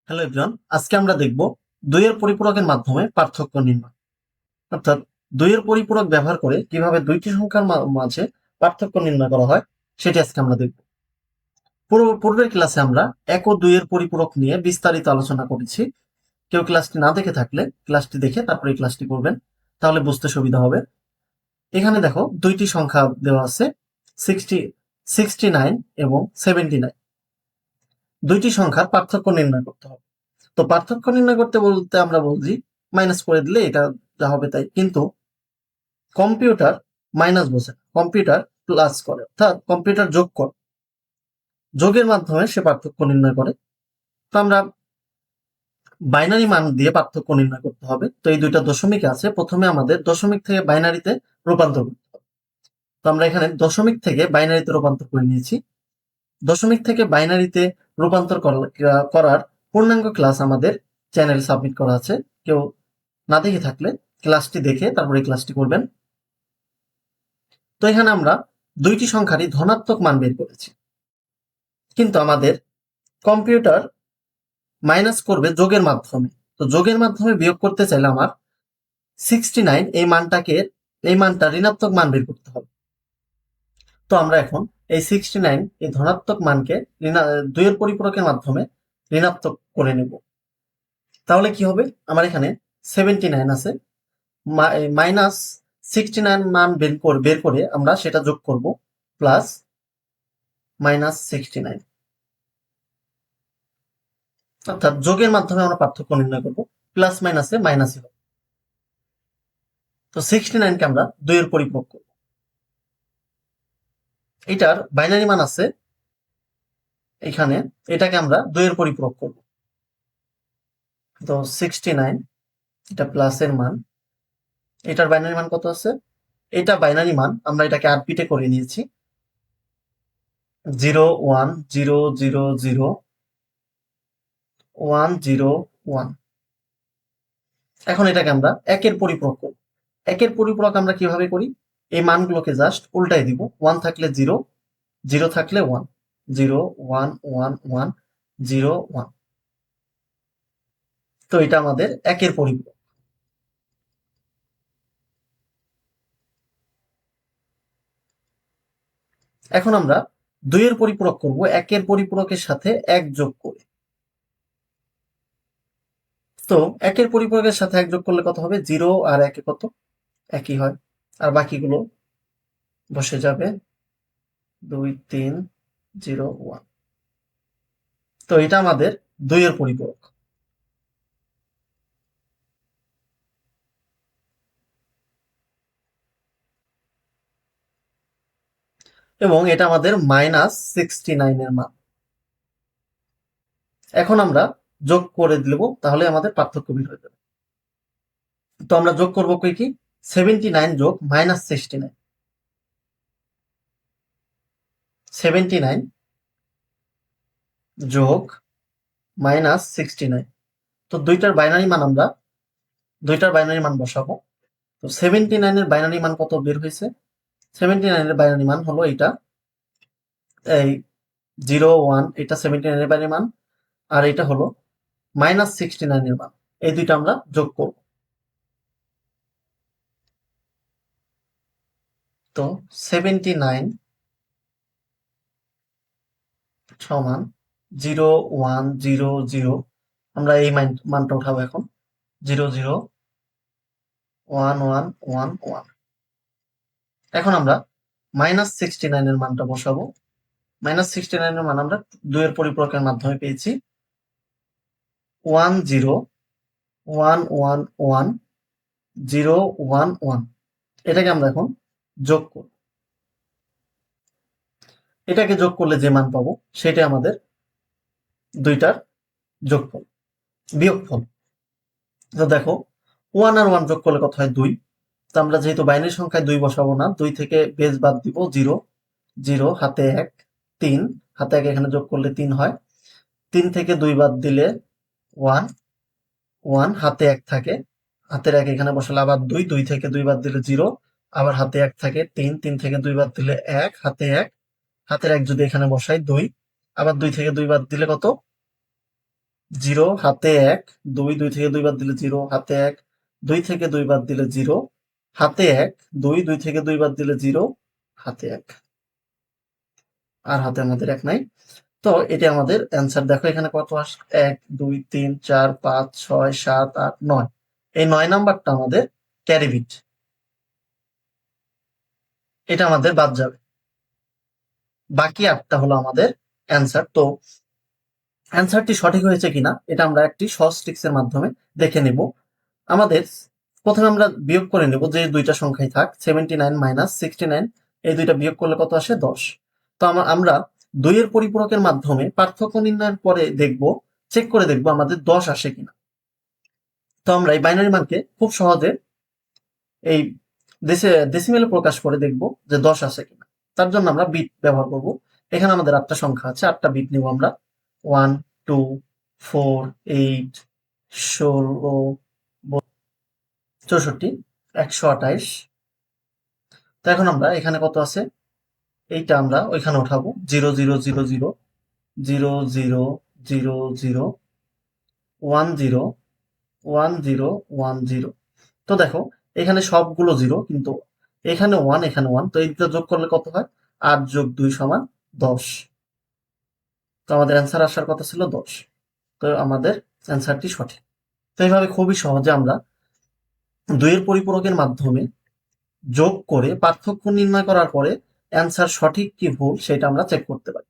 Hello everyone, আজকে আমরা দেখব দুইয়ের পরিপূরকের মাধ্যমে পার্থক্য নির্ণয়। অর্থাৎ দুইয়ের পরিপূরক ব্যবহার করে কিভাবে দুইটি সংখ্যার মাঝে পার্থক্য নির্ণয় করা হয় সেটি আজকে আমরা দেখব। পূর্বের ক্লাসে আমরা এক ও দুইয়ের পরিপূরক নিয়ে বিস্তারিত আলোচনা করেছি। কেউ ক্লাসটি না দেখে থাকলে ক্লাসটি দেখে তারপরে এই ক্লাসটি করবেন, তাহলে বুঝতে সুবিধা হবে। এখানে দেখো দুইটি সংখ্যা দেওয়া আছে, 69 এবং 79। দুইটি সংখ্যার পার্থক্য নির্ণয় করতে হবে। তো পার্থক্য নির্ণয় করতে বলতে আমরা বলছি মাইনাস করে দিলে এটা যা হবে তাই, কিন্তু কম্পিউটার মাইনাস বোঝে না, কম্পিউটার প্লাস করে, অর্থাৎ কম্পিউটার যোগ করে, যোগের মাধ্যমে সে পার্থক্য নির্ণয় করে। তো আমরা বাইনারি মান দিয়ে পার্থক্য নির্ণয় করতে হবে। তো এই দুইটা দশমিক আছে, প্রথমে আমাদের দশমিক থেকে বাইনারিতে রূপান্তর করতে হবে। তো আমরা এখানে দশমিক থেকে বাইনারিতে রূপান্তর করে নিয়েছি। দশমিক থেকে বাইনারিতে রূপান্তর করার পূর্ণাঙ্গ ক্লাস আমাদের চ্যানেল সাবমিট করা আছে। কেউ না দেখে থাকলে ক্লাসটি দেখে তারপরে ক্লাসটি করবেন। তো এখানে আমরা দুইটি সংখ্যারই ধনাত্মক মান বের করেছি, কিন্তু আমাদের কম্পিউটার মাইনাস করবে যোগের মাধ্যমে। তো যোগের মাধ্যমে বিয়োগ করতে চাইলে আমার 69 এই মানটা ঋণাত্মক মান বের করতে হবে। তো আমরা এখন এই 69 এই ধনাত্মক মানকে দুইয়ের পরিপূরকের মাধ্যমে ঋণাত্মক করে নেব। তাহলে কি হবে, আমার এখানে 79 আছে, মাইনাস 69 মান বের করে আমরা সেটা যোগ করব, প্লাস মাইনাস 69, অর্থাৎ যোগের মাধ্যমে আমরা পার্থক্য নির্ণয় করব। প্লাস মাইনাসে মাইনাসই হবে। তো 69 কে আমরা দুইয়ের পরিপূরক করব। এটার বাইনারি মান আছে এখানে, এটাকে আমরা দুইয়ের পরিপূরক করব। তো 69 এটা প্লাসের মান, এটার বাইনারি মান কত আছে, এটা বাইনারি মান আমরা এটাকে 8 বিটে করে নিয়েছি, 0 1 0 0 0 1 0 1। এখন এটাকে আমরা একের পরিপূরক করব। একের পরিপূরক আমরা কিভাবে করি, এই মানগুলোকে জাস্ট উল্টাই দিব। 1 থাকলে 0, 0 থাকলে 1, 0 1 1 1 0 1। তো এটা আমাদের একের পরিপূরক। এখন আমরা দুইয়ের পরিপূরক করব একের পরিপূরকের সাথে এক যোগ করে। তো একের পরিপূরকের সাথে এক যোগ করলে কত হবে, 0 আর 1 কত, একই হয়, আর বাকিগুলো বসে যাবে 2 3 0 1। তো এটা আমাদের দুইয়ের পরিপূরক, এবং এটা আমাদের -69 এর মান। এখন আমরা যোগ করে দেব, তাহলে আমাদের পার্থক্য বের হয়ে যাবে। তো আমরা যোগ করব কি, 79 যোগ -69, 79 যোগ -69। তো দুইটার বাইনারি মান বসাবো। তো 79 এর বাইনারি মান কত বের হয়েছে, 79 এর বাইনারি মান হলো এটা, এই 0 1, এটা 79 এর বাইনারি মান, আর এটা হলো -69 এর মান। এই দুইটা আমরা যোগ করব। তো 79 সমান 0 1 0 0, আমরা এই মানটা উঠাবো এখন, 0 0 1 1 1 1। এখন আমরা -69 এর মানটা বসাবো। -69 এর মান আমরা দুইয়ের পরিপূরকের মাধ্যমে পেয়েছি, 1 0 1 1 1 0 1 1। এটাকে আমরা এখন যোগ করব। এটাকে যোগ করলে যে মান পাবো সেটা আমাদের দুইটার যোগফল, বিয়োগফল। তো দেখো 1 আর 1 যোগ করলে কত হয়, 2। তো আমরা যেহেতু বাইনারি সংখ্যায় 2 বসাবো না, 2 থেকে বেজ বাদ দিব, 0 0 হাতে 1 3, হাতে 1 এখানে যোগ করলে 3 হয়, 3 থেকে 2 বাদ দিলে 1 1, হাতে 1 থাকে, হাতের 1 এখানে বসালে আবার 2, 2 থেকে 2 বাদ দিলে 0, আবার হাতে 1 থাকে, 3 3 থেকে 2 বাদ দিলে 1, হাতে 1, হাতের 1 যদি এখানে বসাই 2, আবার 2 থেকে 2 বাদ দিলে কত, 0 হাতে 1, 2 2 থেকে 2 বাদ দিলে 0, হাতে 1, 2 থেকে 2 বাদ দিলে 0, হাতে 1, 2 2 থেকে 2 বাদ দিলে 0, হাতে 1, আর হাতে আমাদের 1 নাই। তো এটা আমাদের অ্যান্সার। দেখো এখানে কত আসে, 1 2 3 4 5 6 7 8 9, এই 9 নাম্বারটা আমাদের ক্যারি বিট, এটা আমাদের বাদ যাবে। বাকি 8টা হলো আমাদের অ্যান্সার। তো অ্যান্সারটি সঠিক হয়েছে কিনা এটা আমরা একটি সহজ ট্রিক্সের মাধ্যমে দেখে নেব। আমাদের প্রথমে আমরা বিয়োগ করে নেব, যে দুইটা সংখ্যাই থাক, 79 মাইনাস 69, এই দুইটা বিয়োগ করলে কত আসে, 10। তো আমরা 2 এর পরিপূরকের মাধ্যমে পার্থক্য নির্ণয়ের পরে দেখব, চেক করে দেখব আমাদের 10 আসে কিনা। তো আমরা এই বাইনারি মানকে খুব সহজে এই ডেসিমেলে প্রকাশ করে দেখব যে 10 আসে কিনা। তার জন্য আমরা বিট ব্যবহার করব। এখানে আমাদের 8টা সংখ্যা আছে, 8টা বিট নিব আমরা, 1 2 4 8 16 64 128। তো এখন আমরা এখানে কত আছে, এইটা আমরা ওইখানে উঠাবো, 0 0 0 0 0 0 0 0 1 0 1 0 1 0। তো দেখো এখানে সবগুলো 0, কিন্তু এখানে 1 এখানে 1, তো এইটা যোগ করলে কত হয়, 8 যোগ 2 সমান 10। তো আমাদের অ্যান্সার আসার কথা ছিল 10। তো আমাদের অ্যান্সারটি সঠিক। তো এইভাবে খুবই সহজে আমরা 2 এর পরিপূরকের মাধ্যমে যোগ করে পার্থক্য নির্ণয় করার পরে অ্যান্সার সঠিক কি ভুল সেটা আমরা চেক করতে পারি।